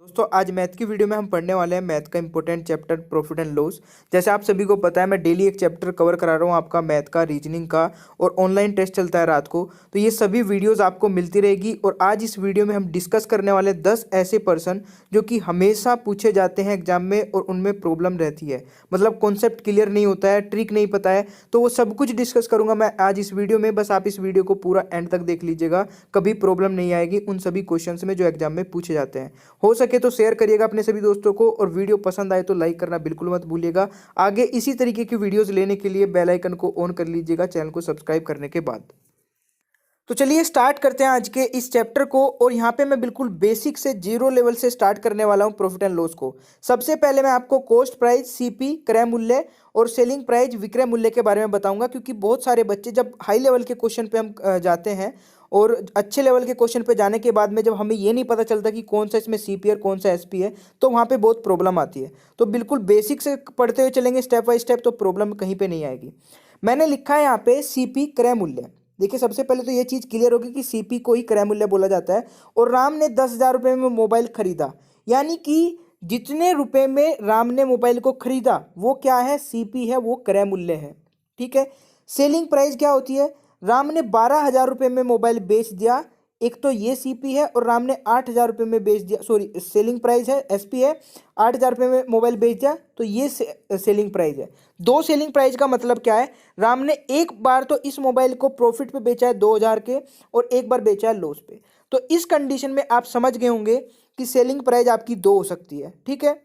दोस्तों आज मैथ की वीडियो में हम पढ़ने वाले हैं मैथ का important chapter profit and loss. जैसे आप सभी को पता है मैं डेली एक चैप्टर कवर करा रहा हूँ आपका मैथ का, रीजनिंग का, और ऑनलाइन टेस्ट चलता है रात को। तो ये सभी वीडियोस आपको मिलती रहेगी। और आज इस वीडियो में हम डिस्कस करने वाले 10 ऐसे पर्सन जो कि हमेशा पूछे जाते हैं एग्जाम में और उनमें प्रॉब्लम रहती है, मतलब कॉन्सेप्ट क्लियर नहीं होता है, ट्रिक नहीं पता है। तो वो सब कुछ डिस्कस करूंगा मैं आज इस वीडियो में। बस आप इस वीडियो को पूरा एंड तक देख लीजिएगा, कभी प्रॉब्लम नहीं आएगी उन सभी क्वेश्चन में जो एग्जाम में पूछे जाते हैं। हो सके तो शेयर करिएगा अपने सभी दोस्तों को, और वीडियो पसंद आए तो लाइक करना बिल्कुल मत भूलिएगा। आगे इसी तरीके की वीडियोस लेने के लिए बेल आइकन को ऑन कर लीजिएगा चैनल को सब्सक्राइब करने के बाद। तो चलिए स्टार्ट करते हैं आज के इस चैप्टर को। और यहाँ पे मैं बिल्कुल बेसिक से जीरो लेवल से स्टार्ट करने वाला हूँ प्रॉफिट एंड लॉस को। सबसे पहले मैं आपको कॉस्ट प्राइस, सीपी क्रय मूल्य और सेलिंग प्राइस विक्रय मूल्य के बारे में बताऊंगा, क्योंकि बहुत सारे बच्चे जब हाई लेवल के क्वेश्चन पे हम जाते हैं और अच्छे लेवल के क्वेश्चन पे जाने के बाद में जब हमें ये नहीं पता चलता कि कौन सा इसमें सीपी और कौन सा एसपी है, तो वहाँ पे बहुत प्रॉब्लम आती है। तो बिल्कुल बेसिक से पढ़ते हुए चलेंगे स्टेप बाय स्टेप, तो प्रॉब्लम कहीं पे नहीं आएगी। मैंने लिखा है यहाँ पे सीपी क्रय मूल्य। देखिए सबसे पहले तो ये चीज़ क्लियर होगी कि सीपी को ही क्रय मूल्य बोला जाता है। और राम ने 10,000 रुपये में मोबाइल खरीदा, यानी कि जितने रुपए में राम ने मोबाइल को खरीदा वो क्या है, सीपी है, वो क्रय मूल्य है। ठीक है। सेलिंग प्राइस क्या होती है, राम ने 12,000 रुपये में मोबाइल बेच दिया, एक तो ये सीपी है, और राम ने 8,000 रुपये में बेच दिया, सॉरी सेलिंग प्राइस है, एसपी है। 8,000 रुपये में मोबाइल बेच दिया तो ये सेलिंग प्राइस है। दो सेलिंग प्राइस का मतलब क्या है, राम ने एक बार तो इस मोबाइल को प्रॉफिट पे बेचा है 2,000 के, और एक बार बेचा है लॉस पे। तो इस कंडीशन में आप समझ गए होंगे कि सेलिंग प्राइस आपकी दो हो सकती है। ठीक है,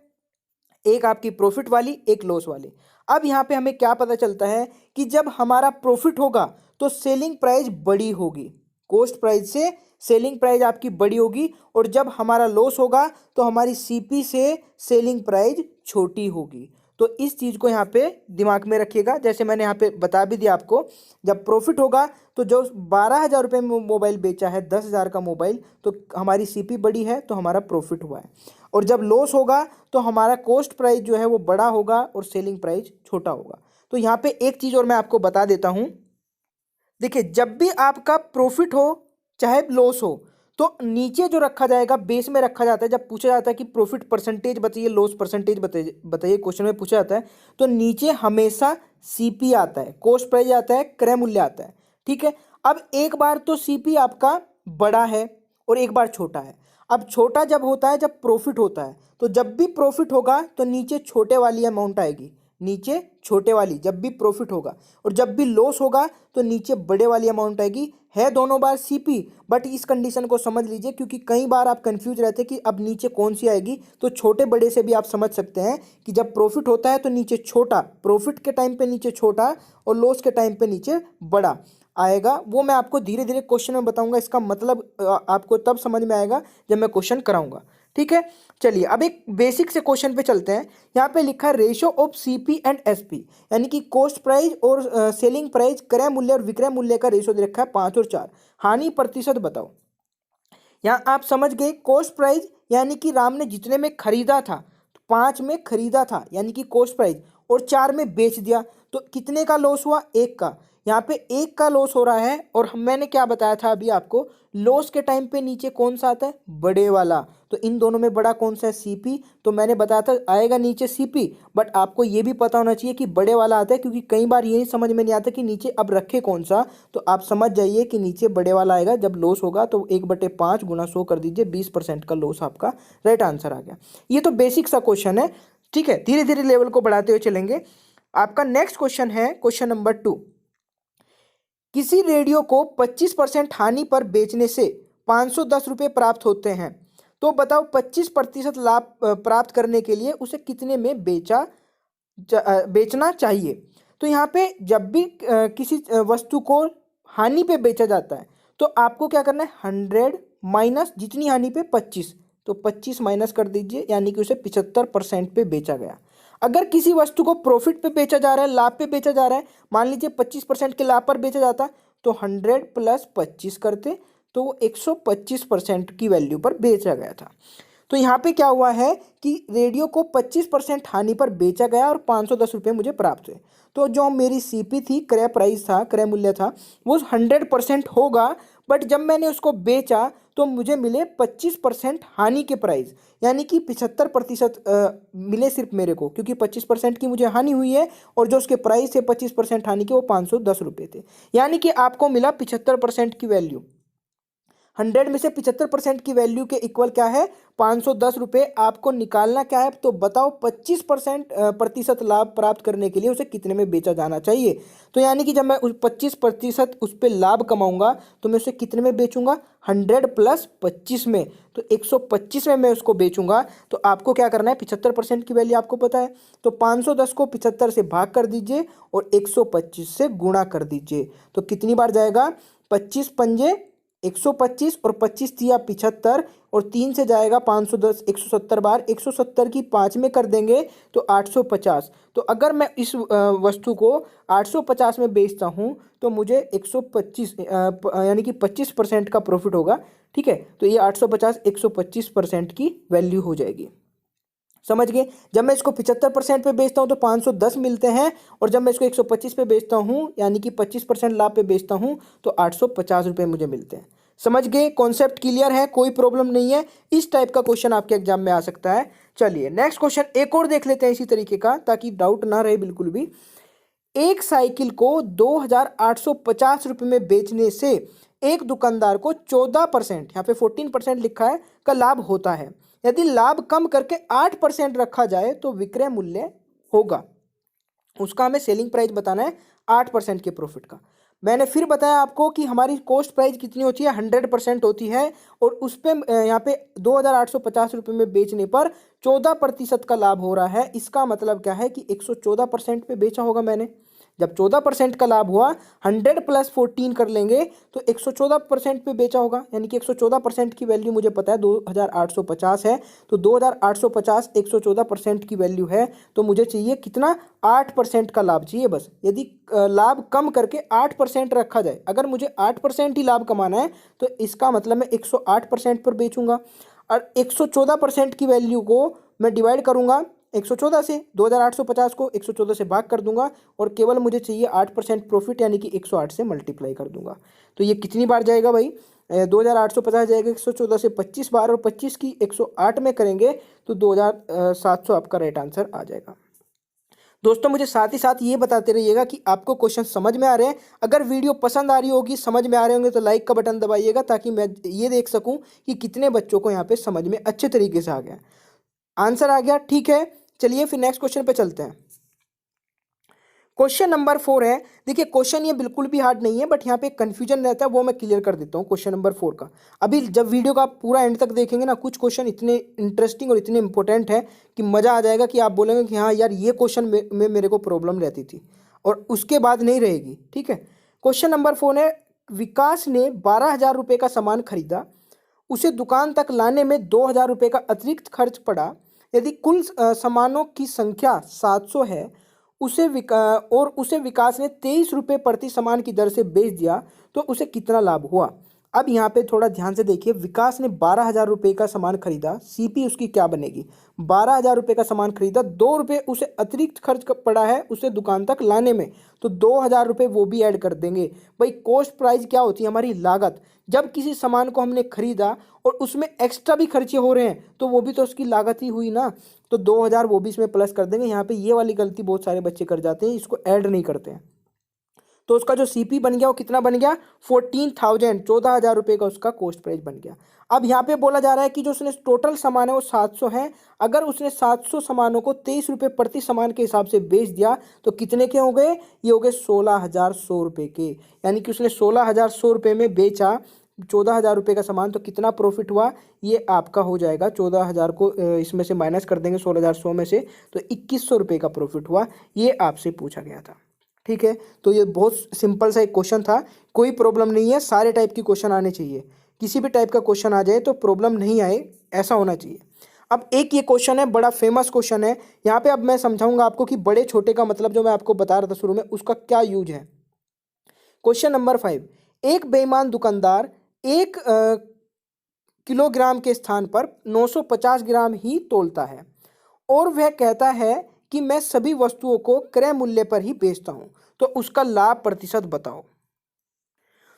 एक आपकी प्रॉफिट वाली, एक लॉस वाली। अब यहाँ पे हमें क्या पता चलता है कि जब हमारा प्रॉफिट होगा तो सेलिंग प्राइस बड़ी होगी, कॉस्ट प्राइस से सेलिंग प्राइस आपकी बड़ी होगी। और जब हमारा लॉस होगा तो हमारी सीपी से सेलिंग प्राइस छोटी होगी। तो इस चीज़ को यहाँ पे दिमाग में रखिएगा। जैसे मैंने यहाँ पे बता भी दिया आपको, जब प्रॉफिट होगा तो जो 12,000 रुपये में मोबाइल बेचा है, 10,000 का मोबाइल, तो हमारी सीपी बड़ी है तो हमारा प्रॉफिट हुआ है। और जब लॉस होगा तो हमारा कॉस्ट प्राइस जो है वो बड़ा होगा और सेलिंग प्राइस छोटा होगा। तो यहाँ पे एक चीज़ और मैं आपको बता देता हूँ। देखिए जब भी आपका प्रॉफिट हो चाहे लॉस हो, तो नीचे जो रखा जाएगा बेस में रखा जाता है। जब पूछा जाता है कि प्रॉफिट परसेंटेज बताइए, लॉस परसेंटेज बताइए बताइए, क्वेश्चन में पूछा जाता है, तो नीचे हमेशा सीपी आता है, कॉस्ट प्राइस आता है, क्रय मूल्य आता है। ठीक है। अब एक बार तो सीपी आपका बड़ा है और एक बार छोटा है। अब छोटा जब होता है जब प्रॉफिट होता है, तो जब भी प्रॉफिट होगा तो नीचे छोटे वाली अमाउंट आएगी, नीचे छोटे वाली जब भी प्रॉफिट होगा। और जब भी लॉस होगा तो नीचे बड़े वाली अमाउंट आएगी। है दोनों बार सीपी, बट इस कंडीशन को समझ लीजिए, क्योंकि कई बार आप कंफ्यूज रहते हैं कि अब नीचे कौन सी आएगी। तो छोटे बड़े से भी आप समझ सकते हैं कि जब प्रॉफिट होता है तो नीचे छोटा, प्रॉफिट के टाइम पे नीचे छोटा, और लॉस के टाइम पे नीचे बड़ा आएगा। वो मैं आपको धीरे धीरे क्वेश्चन में बताऊंगा। इसका मतलब आपको तब समझ में आएगा जब मैं क्वेश्चन कराऊंगा। ठीक है। चलिए अब एक बेसिक से क्वेश्चन पे चलते हैं। यहाँ पे लिखा है ratio of CP and SP, यानी कि कॉस्ट प्राइस और सेलिंग प्राइस, क्रय मूल्य और विक्रय मूल्य का रेशियो दे रखा है 5 और 4। हानि प्रतिशत बताओ। यहाँ आप समझ गए, कॉस्ट प्राइस यानी कि राम ने जितने में खरीदा था, 5 में खरीदा था यानी कि कॉस्ट प्राइस, और 4 में बेच दिया, तो कितने का लॉस हुआ, 1 का। यहाँ पे 1 का लॉस हो रहा है। और मैंने क्या बताया था अभी आपको, लॉस के टाइम पे नीचे कौन सा आता है, बड़े वाला। तो इन दोनों में बड़ा कौन सा है, सीपी। तो मैंने बताया था आएगा नीचे सीपी, बट आपको ये भी पता होना चाहिए कि बड़े वाला आता है, क्योंकि कई बार ये समझ में नहीं आता कि नीचे अब रखे कौन सा। तो आप समझ जाइए कि नीचे बड़े वाला आएगा। जब लॉस होगा तो 1/5 गुना 100 कर दीजिए, 20% का लॉस आपका राइट आंसर आ गया। ये तो बेसिक सा क्वेश्चन है। ठीक है, धीरे धीरे लेवल को बढ़ाते हुए चलेंगे। आपका नेक्स्ट क्वेश्चन है क्वेश्चन नंबर 2। किसी रेडियो को 25% हानि पर बेचने से 510 रुपये प्राप्त होते हैं, तो बताओ 25% लाभ प्राप्त करने के लिए उसे कितने में बेचना चाहिए। तो यहाँ पे जब भी किसी वस्तु को हानि पे बेचा जाता है, तो आपको क्या करना है, 100 माइनस जितनी हानि पे 25, तो 25 माइनस कर दीजिए, यानी कि उसे 75% पे बेचा गया। अगर किसी वस्तु को प्रॉफिट पे बेचा जा रहा है, लाभ पे बेचा जा रहा है, मान लीजिए 25% के लाभ पर बेचा जाता, तो 100 प्लस 25 करते, तो वो 125% की वैल्यू पर बेचा गया था। तो यहाँ पे क्या हुआ है कि रेडियो को 25% हानि पर बेचा गया और 510 रुपये मुझे प्राप्त हुए। तो जो मेरी सीपी थी, क्रय प्राइस था, क्रय मूल्य था, वो 100% होगा, बट जब मैंने उसको बेचा तो मुझे मिले 25% हानि के प्राइस, यानी कि 75% मिले सिर्फ मेरे को, क्योंकि 25% की मुझे हानि हुई है और जो उसके प्राइस थे 25% हानि के वो 510 रुपये थे। यानी कि आपको मिला 75% की वैल्यू। 100 में से 75% की वैल्यू के इक्वल क्या है, 510 रुपये। आपको निकालना क्या है, तो बताओ 25% प्रतिशत लाभ प्राप्त करने के लिए उसे कितने में बेचा जाना चाहिए। तो यानी कि जब मैं उस 25% उस पर लाभ कमाऊंगा तो मैं उसे कितने में बेचूंगा, 100 प्लस 25 में, तो 125 में मैं उसको बेचूंगा। तो आपको क्या करना है, 75% की वैल्यू आपको पता है, तो 510 को 75 से भाग कर दीजिए और 125 से गुणा कर दीजिए। तो कितनी बार जाएगा, 25 पंजे 125 और 25 दिया 75 और 3 से जाएगा 510, 170 बार, 170 की 5 में कर देंगे तो 850। तो अगर मैं इस वस्तु को 850 में बेचता हूँ तो मुझे 125 यानी कि 25% का प्रॉफिट होगा। ठीक है, तो ये 850 125% की वैल्यू हो जाएगी। समझ गए। जब मैं इसको 75% पे बेचता हूँ तो 510 मिलते हैं, और जब मैं इसको 125 पे बेचता हूँ यानी कि 25% लाभ पे बेचता हूँ तो 850 रुपये मुझे मिलते हैं। समझ गए, कॉन्सेप्ट क्लियर है, कोई प्रॉब्लम नहीं है। इस टाइप का क्वेश्चन आपके एग्जाम में आ सकता है। चलिए नेक्स्ट क्वेश्चन एक और देख लेते हैं इसी तरीके का, ताकि डाउट ना रहे बिल्कुल भी। एक साइकिल को 2850 रुपये में बेचने से एक दुकानदार को 14%, यहाँ पे 14% लिखा है, का लाभ होता है। यदि लाभ कम करके 8% रखा जाए तो विक्रय मूल्य होगा। उसका हमें सेलिंग प्राइस बताना है 8% के प्रॉफिट का। मैंने फिर बताया आपको कि हमारी कॉस्ट प्राइस कितनी होती है, 100% होती है, और उस पर यहाँ पे 2850 रुपये में बेचने पर 14% का लाभ हो रहा है। इसका मतलब क्या है कि 114% पे बेचा होगा मैंने। जब 14% का लाभ हुआ, 100 प्लस 14 कर लेंगे तो 114% पे बेचा होगा, यानी कि 114% की वैल्यू मुझे पता है 2850 है। तो 2850 114% की वैल्यू है, तो मुझे चाहिए कितना, 8% का लाभ चाहिए बस। यदि लाभ कम करके 8% रखा जाए, अगर मुझे 8% ही लाभ कमाना है तो इसका मतलब मैं 108% पर बेचूंगा, और 114% की वैल्यू को मैं डिवाइड करूंगा 114 से, 2850 को 114 से भाग कर दूंगा, और केवल मुझे चाहिए 8% प्रॉफिट, यानी कि 108 से मल्टीप्लाई कर दूंगा। तो ये कितनी बार जाएगा भाई, 2850 जाएगा 114 से 25 बार, और 25 की 108 में करेंगे तो 2700 आपका राइट आंसर आ जाएगा। दोस्तों मुझे साथ ही साथ ये बताते रहिएगा कि आपको क्वेश्चन समझ में आ रहे हैं। अगर वीडियो पसंद आ रही होगी, समझ में आ रहे होंगे, तो लाइक का बटन दबाइएगा, ताकि मैं ये देख सकूं कि कितने बच्चों को यहाँ पे समझ में अच्छे तरीके से आ गया, आंसर आ गया। ठीक है, चलिए फिर नेक्स्ट क्वेश्चन पे चलते हैं। क्वेश्चन नंबर 4 है। देखिए क्वेश्चन ये बिल्कुल भी हार्ड नहीं है, बट यहाँ पे कंफ्यूजन रहता है, वो मैं क्लियर कर देता हूँ क्वेश्चन नंबर 4 का। अभी जब वीडियो का आप पूरा एंड तक देखेंगे ना, कुछ क्वेश्चन इतने इंटरेस्टिंग और इतने इंपॉर्टेंट है कि मज़ा आ जाएगा, कि आप बोलेंगे कि हाँ यार ये क्वेश्चन में मेरे को प्रॉब्लम रहती थी, और उसके बाद नहीं रहेगी। ठीक है, क्वेश्चन नंबर 4 है, विकास ने 12,000 रुपये का सामान खरीदा, उसे दुकान तक लाने में 2,000 रुपये का अतिरिक्त खर्च पड़ा। यदि कुल सामानों की संख्या 700 है, उसे विकास ने 23 रुपये प्रति सामान की दर से बेच दिया, तो उसे कितना लाभ हुआ। अब यहाँ पे थोड़ा ध्यान से देखिए, विकास ने 12,000 रुपये का सामान खरीदा, सीपी उसकी क्या बनेगी, 12,000 रुपये का सामान खरीदा, 2 रुपये उसे अतिरिक्त खर्च पड़ा है उसे दुकान तक लाने में, तो 2,000 रुपये वो भी ऐड कर देंगे। भाई कॉस्ट प्राइस क्या होती है, हमारी लागत। जब किसी सामान को हमने खरीदा और उसमें एक्स्ट्रा भी खर्चे हो रहे हैं तो वो भी तो उसकी लागत ही हुई ना, तो 2,000 वो भी इसमें प्लस कर देंगे। यहाँ पे ये वाली गलती बहुत सारे बच्चे कर जाते हैं, इसको ऐड नहीं करते हैं। तो उसका जो सीपी बन गया वो कितना बन गया, 14,000, 14,000 रुपये का उसका कॉस्ट प्राइस बन गया। अब यहाँ पे बोला जा रहा है कि जो उसने टोटल सामान है वो 700 है, अगर उसने 700 सामानों को 23 रुपये प्रति सामान के हिसाब से बेच दिया तो कितने के हो गए, ये हो गए 16,100 रुपये के। यानी कि उसने 16,100 रुपये में बेचा 14,000 रुपये का सामान, तो कितना प्रॉफिट हुआ, ये आपका हो जाएगा 14,000 को इसमें से माइनस कर देंगे 16,100 में से, तो 2,100 रुपये का प्रॉफिट हुआ। ये आपसे पूछा गया था। ठीक है, तो ये बहुत सिंपल सा एक क्वेश्चन था, कोई प्रॉब्लम नहीं है, सारे टाइप की क्वेश्चन आने चाहिए। किसी भी टाइप का क्वेश्चन आ जाए तो प्रॉब्लम नहीं आए, ऐसा होना चाहिए। अब एक ये क्वेश्चन है, बड़ा फेमस क्वेश्चन है यहाँ पे। अब मैं समझाऊंगा आपको कि बड़े छोटे का मतलब जो मैं आपको बता रहा था शुरू में, उसका क्या यूज है। क्वेश्चन नंबर 5, एक बेईमान दुकानदार 1 किलोग्राम के स्थान पर 950 ग्राम ही तोलता है, और वह कहता है कि मैं सभी वस्तुओं को क्रय मूल्य पर ही बेचता हूं, तो उसका लाभ प्रतिशत बताओ।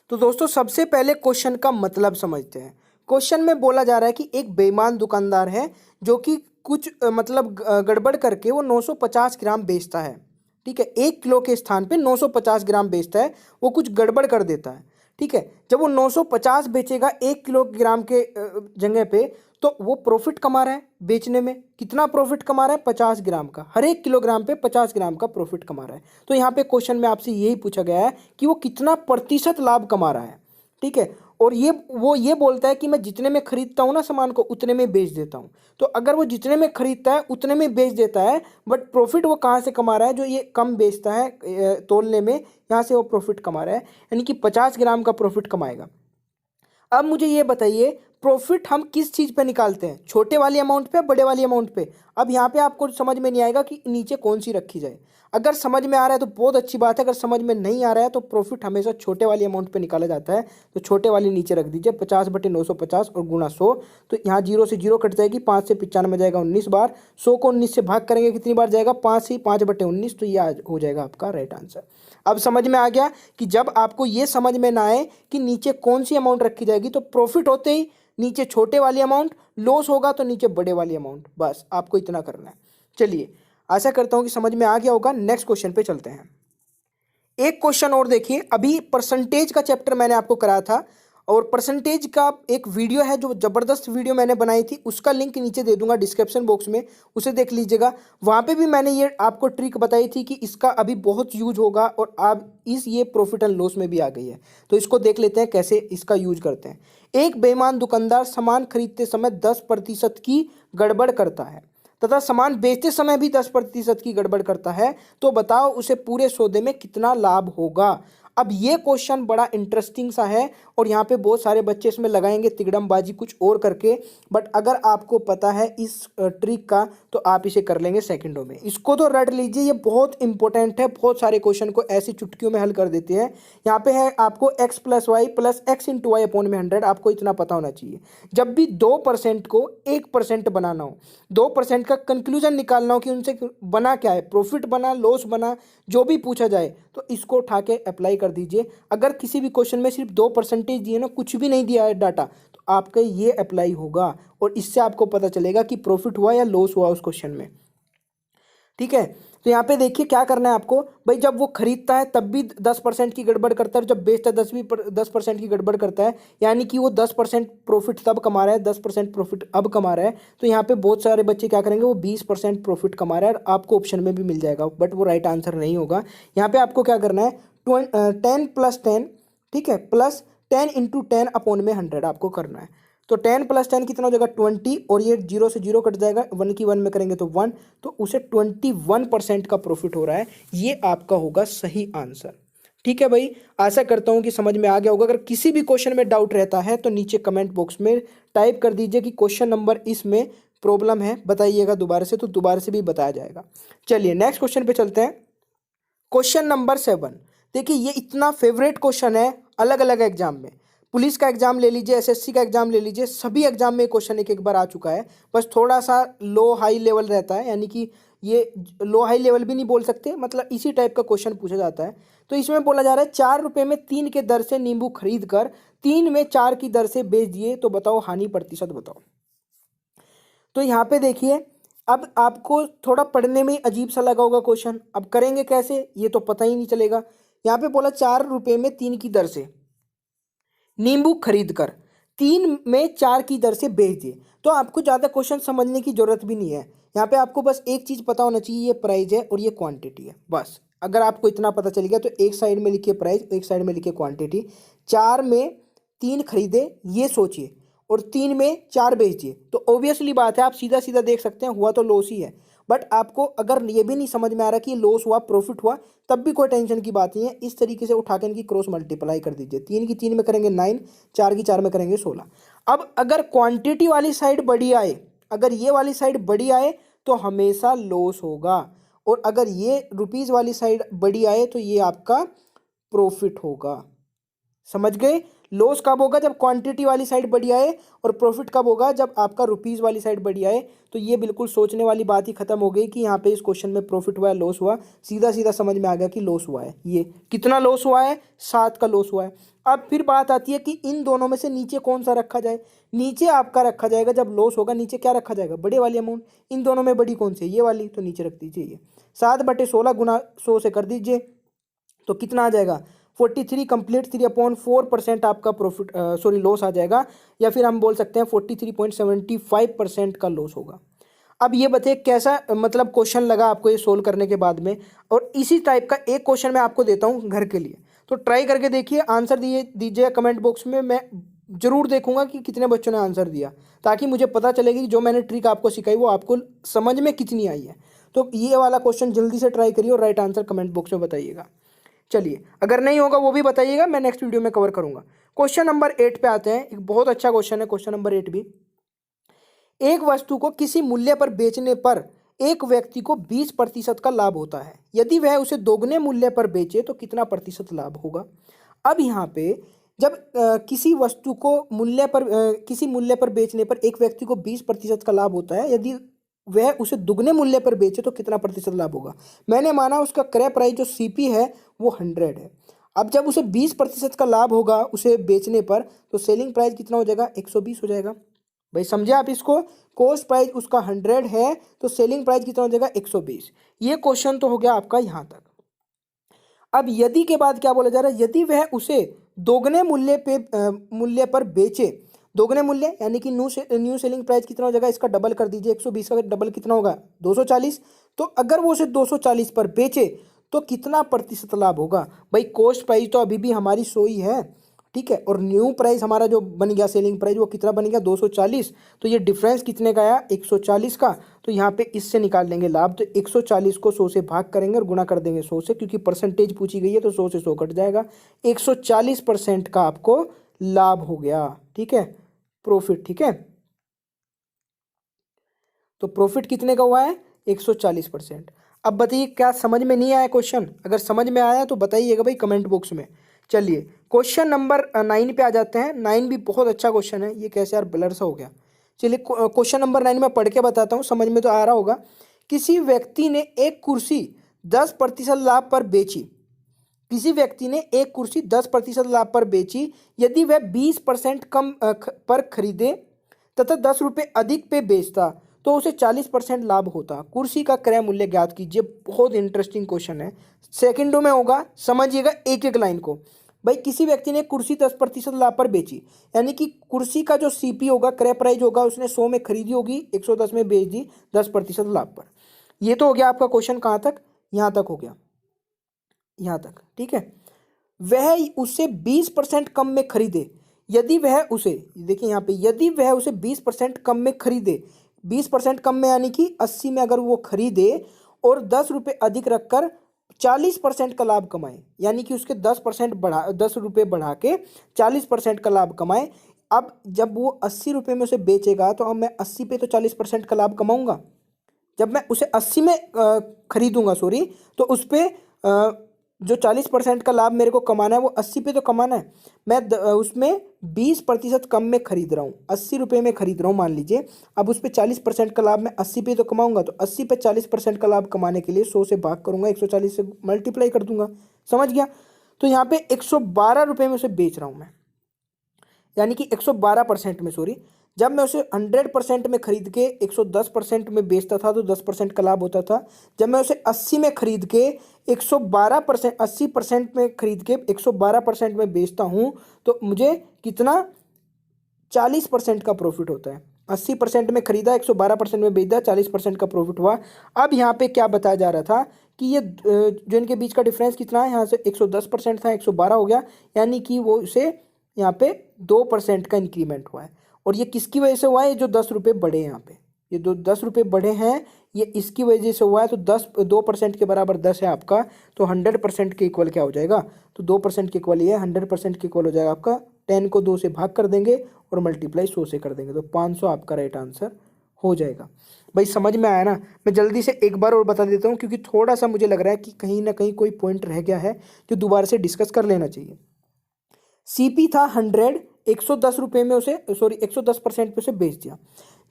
तो दोस्तों सबसे पहले क्वेश्चन का मतलब समझते हैं। क्वेश्चन में बोला जा रहा है कि एक बेईमान दुकानदार है जो कि कुछ गड़बड़ करके वो 950 ग्राम बेचता है। ठीक है, 1 किलो के स्थान पे 950 ग्राम बेचता है, वो कुछ गड़बड़ कर देता है। ठीक है, जब वो 950 बेचेगा 1 किलोग्राम के जगह पे, तो वो प्रॉफिट कमा रहा है। बेचने में कितना प्रॉफिट कमा रहा है? 50 ग्राम का। हर 1 किलोग्राम पे 50 ग्राम का प्रॉफिट कमा रहा है। तो यहाँ पे क्वेश्चन में आपसे यही पूछा गया है कि वो कितना प्रतिशत लाभ कमा रहा है। ठीक है, और वो ये बोलता है कि मैं जितने में खरीदता हूँ ना सामान को, उतने में बेच देता हूँ। तो अगर वो जितने में खरीदता है उतने में बेच देता है, बट प्रॉफिट वो कहाँ से कमा रहा है? जो ये कम बेचता है तोलने में, यहाँ से वो प्रॉफिट कमा रहा है, यानी कि 50 ग्राम का प्रॉफिट कमाएगा। अब मुझे ये बताइए, प्रॉफिट हम किस चीज़ पे निकालते हैं? छोटे वाली अमाउंट पे, बड़े वाली अमाउंट पे? अब यहाँ पे आपको समझ में नहीं आएगा कि नीचे कौन सी रखी जाए। अगर समझ में आ रहा है तो बहुत अच्छी बात है, अगर समझ में नहीं आ रहा है तो प्रॉफिट हमेशा छोटे वाली अमाउंट पे निकाला जाता है। तो छोटे वाली नीचे रख दीजिए, 50/950 और गुणा 100। तो यहाँ 0 से 0 कट जाएगी, 5 से 95 जाएगा 19 बार। 100 को 19 से भाग करेंगे कितनी बार जाएगा? 5 से 5/19। तो ये हो जाएगा आपका राइट आंसर। अब समझ में आ गया कि जब आपको ये समझ में ना आए कि नीचे कौन सी अमाउंट रखी जाएगी, तो प्रॉफिट होते ही नीचे छोटे वाली अमाउंट, लॉस होगा तो नीचे बड़े वाली अमाउंट। बस आपको इतना करना है। चलिए, आशा करता हूं कि समझ में आ गया होगा। नेक्स्ट क्वेश्चन पे चलते हैं। एक क्वेश्चन और देखिए। अभी परसेंटेज का चैप्टर मैंने आपको कराया था, और परसेंटेज का एक वीडियो है जो ज़बरदस्त वीडियो मैंने बनाई थी, उसका लिंक नीचे दे दूंगा डिस्क्रिप्शन बॉक्स में, उसे देख लीजिएगा। वहाँ पे भी मैंने ये आपको ट्रिक बताई थी कि इसका अभी बहुत यूज होगा, और अब ये प्रॉफिट एंड लॉस में भी आ गई है। तो इसको देख लेते हैं कैसे इसका यूज करते हैं। एक बेईमान दुकानदार सामान खरीदते समय 10% की गड़बड़ करता है तथा सामान बेचते समय भी 10% की गड़बड़ करता है, तो बताओ उसे पूरे सौदे में कितना लाभ होगा। अब ये क्वेश्चन बड़ा इंटरेस्टिंग सा है, और यहाँ पे बहुत सारे बच्चे इसमें लगाएंगे तिकड़मबाजी कुछ और करके, बट अगर आपको पता है इस ट्रिक का तो आप इसे कर लेंगे सेकंडों में। इसको तो रट लीजिए, ये बहुत इंपॉर्टेंट है। बहुत सारे क्वेश्चन को ऐसी चुटकियों में हल कर देते हैं। यहाँ पे है आपको x + y + x×y/100। आपको इतना पता होना चाहिए, जब भी 2% को 1% बनाना हो, 2% का कंक्लूजन निकालना हो कि उनसे बना क्या है, प्रॉफिट बना, लॉस बना, जो भी पूछा जाए, तो इसको उठा के अप्लाई कर दीजिए। अगर किसी भी क्वेश्चन में सिर्फ 2% दिए ना, कुछ भी नहीं दिया है डाटा, तो आपका ये अप्लाई होगा, और इससे आपको पता चलेगा कि प्रॉफिट हुआ या लॉस हुआ उस क्वेश्चन में। ठीक है, तो यहाँ पे देखिए क्या करना है आपको भाई। जब वो खरीदता है तब भी 10% की गड़बड़ करता है, जब बेचता है 10% की गड़बड़ करता है, यानी कि वो 10% प्रॉफिट तब कमा रहा है, 10% प्रॉफिट अब कमा रहा है। तो यहाँ पे बहुत सारे बच्चे क्या करेंगे, वो 20% प्रॉफिट कमा रहा है, और आपको ऑप्शन में भी मिल जाएगा, बट वो राइट आंसर नहीं होगा। यहाँ पे आपको क्या करना है, 10 + 10, ठीक है, प्लस 10 × 10/100 आपको करना है। तो 10 + 10 कितना हो जाएगा? 20, और ये 0 से 0 कट जाएगा, 1 की 1 में करेंगे तो 1, तो उसे 21% का प्रॉफिट हो रहा है। ये आपका होगा सही आंसर। ठीक है भाई, आशा करता हूँ कि समझ में आ गया होगा। अगर किसी भी क्वेश्चन में डाउट रहता है तो नीचे कमेंट बॉक्स में टाइप कर दीजिए कि क्वेश्चन नंबर इसमें प्रॉब्लम है, बताइएगा दोबारा से, तो दोबारा से भी बताया जाएगा। चलिए नेक्स्ट क्वेश्चन पे चलते हैं। Question number 7। देखिए, ये इतना फेवरेट क्वेश्चन है अलग अलग एग्जाम में। पुलिस का एग्जाम ले लीजिए, एसएससी का एग्जाम ले लीजिए, सभी एग्जाम में क्वेश्चन एक एक बार आ चुका है। बस थोड़ा सा लो हाई लेवल रहता है, यानी कि ये लो हाई लेवल भी नहीं बोल सकते, मतलब इसी टाइप का क्वेश्चन पूछा जाता है। तो इसमें बोला जा रहा है 4 रुपये में 3 के दर से नींबू खरीद कर 3 में 4 की दर से बेच दिए, तो बताओ हानि प्रतिशत बताओ। तो यहाँ पे देखिए, अब आपको थोड़ा पढ़ने में अजीब सा लगा होगा क्वेश्चन। अब करेंगे कैसे ये तो पता ही नहीं चलेगा। यहाँ पे बोला 4 रुपये में 3 की दर से नींबू खरीद कर 3 में 4 की दर से बेच दिए, तो आपको ज़्यादा क्वेश्चन समझने की जरूरत भी नहीं है। यहाँ पे आपको बस एक चीज़ पता होना चाहिए, ये प्राइस है और ये क्वांटिटी है, बस। अगर आपको इतना पता चल गया तो एक साइड में लिखिए प्राइस, एक साइड में लिखिए क्वांटिटी। 4 में 3 खरीदे, ये सोचिए, और 3 में 4 बेच दिए, तो ऑब्वियसली बात है, आप सीधा सीधा देख सकते हैं हुआ तो लॉस ही है। बट आपको अगर ये भी नहीं समझ में आ रहा कि लॉस हुआ प्रॉफिट हुआ, तब भी कोई टेंशन की बात नहीं है। इस तरीके से उठा के इनकी क्रॉस मल्टीप्लाई कर दीजिए। 3 की 3 में करेंगे 9, 4 की 4 में करेंगे 16। अब अगर क्वांटिटी वाली साइड बड़ी आए, अगर ये वाली साइड बड़ी आए तो हमेशा लॉस होगा, और अगर ये रुपीज़ वाली साइड बड़ी आए तो ये आपका प्रॉफिट होगा। समझ गए? लॉस कब होगा? जब क्वांटिटी वाली साइड बढ़ी आए, और प्रॉफिट कब होगा? जब आपका रुपीज़ वाली साइड बढ़ी आए। तो ये बिल्कुल सोचने वाली बात ही खत्म हो गई कि यहाँ पे इस क्वेश्चन में प्रॉफिट हुआ है, लॉस हुआ, सीधा सीधा समझ में आ गया कि लॉस हुआ है। ये कितना लॉस हुआ है? 7 का लॉस हुआ है। अब फिर बात आती है कि इन दोनों में से नीचे कौन सा रखा जाए? नीचे आपका रखा जाएगा, जब लॉस होगा नीचे क्या रखा जाएगा? बड़े वाली अमाउंट। इन दोनों में बड़ी कौन सी है? ये वाली, तो नीचे रख दीजिए ये 7/16 गुना 100 से कर दीजिए, तो कितना आ जाएगा? 43 कंप्लीट 3/4% आपका प्रॉफिट लॉस आ जाएगा, या फिर हम बोल सकते हैं 43.75% का लॉस होगा। अब ये बताइए कैसा मतलब क्वेश्चन लगा आपको ये सोल्व करने के बाद में। और इसी टाइप का एक क्वेश्चन मैं आपको देता हूँ घर के लिए, तो ट्राई करके देखिए, आंसर दीजिए कमेंट बॉक्स में। मैं जरूर देखूंगा कि कितने बच्चों ने आंसर दिया, ताकि मुझे पता चलेगी कि जो मैंने ट्रिक आपको सिखाई वो आपको समझ में कितनी आई है। तो ये वाला क्वेश्चन जल्दी से ट्राई करिए और राइट आंसर कमेंट बॉक्स में बताइएगा। चलिए, अगर नहीं होगा वो भी बताइएगा, मैं नेक्स्ट वीडियो में कवर करूंगा। क्वेश्चन नंबर 8 पे आते हैं। एक बहुत अच्छा क्वेश्चन है क्वेश्चन नंबर 8 भी। एक वस्तु को किसी मूल्य पर बेचने पर एक व्यक्ति को 20% का लाभ होता है। यदि वह उसे दोगुने मूल्य पर बेचे तो कितना प्रतिशत लाभ होगा? अब यहाँ पे जब किसी वस्तु को किसी मूल्य पर बेचने पर एक व्यक्ति को 20% का लाभ होता है, यदि वह उसे दुगने मूल्य पर बेचे तो कितना प्रतिशत लाभ होगा? मैंने माना उसका क्रय प्राइस जो सीपी है वो 100 है। अब जब उसे 20% का लाभ होगा उसे बेचने पर, तो सेलिंग प्राइस कितना हो जाएगा? 120 हो जाएगा। भाई समझे आप इसको? कॉस्ट प्राइस उसका 100 है, तो सेलिंग प्राइस कितना हो जाएगा? 120। ये क्वेश्चन तो हो गया आपका यहाँ तक। अब यदि के बाद क्या बोला जा रहा है? यदि वह उसे दोगुने मूल्य पर बेचे, दोगुने मूल्य यानी कि न्यू सेलिंग प्राइस कितना हो जाएगा? इसका डबल कर दीजिए, 120 का डबल कितना होगा? 240। तो अगर वो उसे 240 पर बेचे तो कितना प्रतिशत लाभ होगा? भाई कॉस्ट प्राइस तो अभी भी हमारी 100 ही है, ठीक है, और न्यू प्राइस हमारा जो बन गया सेलिंग प्राइस वो कितना बन गया? 240। तो ये डिफरेंस कितने का आया? 140 का। तो यहाँ पे इससे निकाल लेंगे लाभ, तो 140 को 100 से भाग करेंगे और गुना कर देंगे 100 से, क्योंकि परसेंटेज पूछी गई है तो 100 से 100 कट जाएगा। 140% का आपको लाभ हो गया, ठीक है, प्रॉफिट, ठीक है। तो प्रॉफिट कितने का हुआ है? 140%। अब बताइए क्या समझ में नहीं आया क्वेश्चन? अगर समझ में आया तो बताइएगा भाई कमेंट बॉक्स में। चलिए क्वेश्चन नंबर 9 पे आ जाते हैं। 9 भी बहुत अच्छा क्वेश्चन है। ये कैसे यार ब्लर सा हो गया? चलिए क्वेश्चन नंबर 9 में पढ़ के बताता हूँ, समझ में तो आ रहा होगा। किसी व्यक्ति ने एक कुर्सी 10% लाभ पर बेची। किसी व्यक्ति ने एक कुर्सी 10% लाभ पर बेची। यदि वह 20% कम पर खरीदे तथा 10 रुपये अधिक पे बेचता तो उसे 40% लाभ होता। कुर्सी का क्रय मूल्य ज्ञात कीजिए। बहुत इंटरेस्टिंग क्वेश्चन है, सेकंडों में होगा, समझिएगा एक एक लाइन को। भाई किसी व्यक्ति ने कुर्सी 10% लाभ पर बेची, यानी कि कुर्सी का जो सीपी होगा, क्रय प्राइस होगा, उसने 100 में खरीदी होगी, 110 में बेच दी 10% लाभ पर। ये तो हो गया आपका क्वेश्चन। कहाँ तक? यहाँ तक हो गया, यहाँ तक, ठीक है। वह उसे 20% कम में खरीदे। यदि वह उसे, देखिए यहाँ पे, यदि वह उसे 20% कम में खरीदे, 20% कम में यानी कि 80 में अगर वो खरीदे और 10 रुपये अधिक रखकर 40% का लाभ कमाए, यानी कि उसके 10 रुपये बढ़ा के 40% का लाभ कमाए। अब जब वो 80 रुपये में उसे बेचेगा तो अब मैं 80 पे तो 40% का लाभ कमाऊंगा। जब मैं उसे 80 में खरीदूंगा, सॉरी, तो उस पर जो 40% का लाभ मेरे को कमाना है वो 80 पे तो कमाना है। मैं उसमें 20% कम में खरीद रहा हूँ, 80 रुपये में खरीद रहा हूँ मान लीजिए। अब उस पर 40% का लाभ मैं 80 पे तो कमाऊंगा, तो 80 पे 40% का लाभ कमाने के लिए 100 से भाग करूंगा, 140 से मल्टीप्लाई कर दूंगा। समझ गया? तो यहाँ पे 112 रुपये में उसे बेच रहा हूँ मैं, यानी कि 112% में, सॉरी। जब मैं उसे 100% में खरीद के 110% में बेचता था तो 10% का लाभ होता था। जब मैं उसे 80 में खरीद के 112% 80% में खरीद के 112% में बेचता हूँ तो मुझे कितना? 40% का प्रॉफिट होता है। 80% में खरीदा, 112% में बेच दिया, 40% का प्रॉफिट हुआ। अब यहाँ पे क्या बताया जा रहा था कि ये जो इनके बीच का डिफरेंस कितना है, यहाँ से 110% था, 112 हो गया, यानी कि वो उसे यहाँ पे 2% का इंक्रीमेंट हुआ है। और ये किसकी वजह से हुआ है? ये जो 10 रुपये बढ़े हैं यहाँ पे, ये जो 10 रुपये बढ़े हैं ये इसकी वजह से हुआ है। तो 2% के बराबर 10 है आपका, तो 100% के इक्वल क्या हो जाएगा? तो 2% के इक्वल ये है, 100% के इक्वल हो जाएगा आपका 10 को 2 से भाग कर देंगे और मल्टीप्लाई 100 से कर देंगे, तो 500 आपका राइट आंसर हो जाएगा। भाई समझ में आया ना? मैं जल्दी से एक बार और बता देता हूँ, क्योंकि थोड़ा सा मुझे लग रहा है कि कहीं ना कहीं कोई पॉइंट रह गया है जो दोबारा से डिस्कस कर लेना चाहिए। CP था 100, 110 रुपये में उसे 110% पे उसे बेच दिया।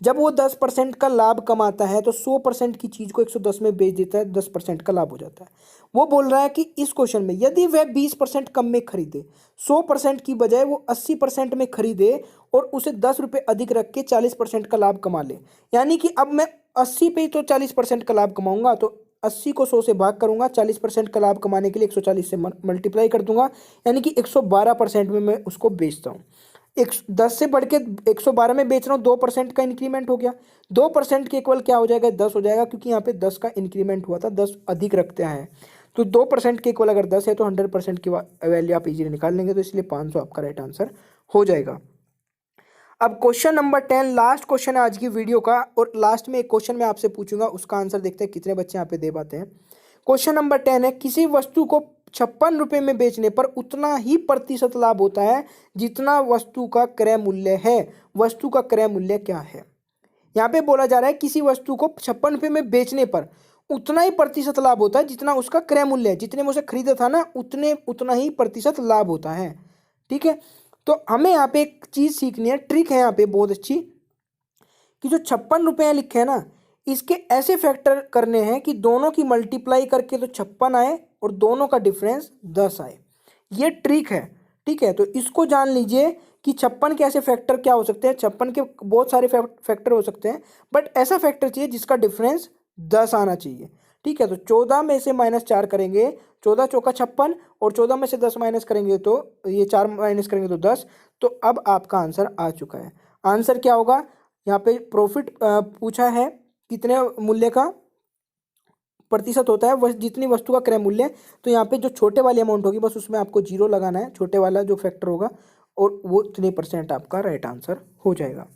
जब वो 10% का लाभ कमाता है तो 100% की चीज़ को 110 में बेच देता है, 10% का लाभ हो जाता है। वो बोल रहा है कि इस क्वेश्चन में यदि वह 20% कम में खरीदे, 100% की बजाय वो 80% में खरीदे और उसे 10 रुपये अधिक रख के 40% का लाभ कमा ले, यानी कि अब मैं 80 पे ही तो 40% का लाभ कमाऊंगा, तो 80 को 100 से भाग करूंगा, 40% का लाभ कमाने के लिए 140 से मल्टीप्लाई कर दूंगा, यानी कि 112% में मैं उसको बेचता हूँ। 10 से बढ़ के 112 में बेच रहा हूँ, 2% का इंक्रीमेंट हो गया। 2% के इक्वल क्या हो जाएगा, 10 हो जाएगा, क्योंकि यहाँ पे 10 का इंक्रीमेंट हुआ था, 10 अधिक रखते हैं। तो 2% के इक्वल अगर 10 है तो 100% की वैल्यू आप इजीली निकाल लेंगे, तो इसलिए 500 आपका राइट आंसर हो जाएगा। अब क्वेश्चन नंबर 10 लास्ट क्वेश्चन है आज की वीडियो का, और लास्ट में एक क्वेश्चन मैं आपसे पूछूंगा, उसका आंसर देखते हैं कितने बच्चे यहाँ पे दे पाते हैं। क्वेश्चन नंबर 10 है, किसी वस्तु को 56 रुपये में बेचने पर उतना ही प्रतिशत लाभ होता है जितना वस्तु का क्रय मूल्य है। वस्तु का क्रय मूल्य क्या है? यहाँ पे बोला जा रहा है किसी वस्तु को 56 रुपये में बेचने पर उतना ही प्रतिशत लाभ होता है जितना उसका क्रय मूल्य है। जितने में उसे खरीदा था ना, उतना ही प्रतिशत लाभ होता है। ठीक है, तो हमें यहाँ पे एक चीज सीखनी है, ट्रिक है यहाँ पे बहुत अच्छी, कि जो 56 रुपये लिखे हैं ना, इसके ऐसे फैक्टर करने हैं कि दोनों की मल्टीप्लाई करके तो 56 आए और दोनों का डिफरेंस 10 आए। ये ट्रिक है। ठीक है, तो इसको जान लीजिए कि 56 के ऐसे फैक्टर क्या हो सकते हैं। 56 के बहुत सारे फैक्टर हो सकते हैं, बट ऐसा फैक्टर चाहिए जिसका डिफरेंस 10 आना चाहिए। ठीक है, तो 14 में से -4 करेंगे, 14 चौका 56, और 14 में से 10 माइनस करेंगे तो ये 4 माइनस करेंगे तो 10। तो अब आपका आंसर आ चुका है। आंसर क्या होगा? यहाँ पे प्रॉफिट पूछा है कितने मूल्य का प्रतिशत होता है, वह जितनी वस्तु का क्रय मूल्य। तो यहाँ पे जो छोटे वाली अमाउंट होगी बस उसमें आपको 0 लगाना है, छोटे वाला जो फैक्टर होगा, और वो इतने % आपका राइट आंसर हो जाएगा।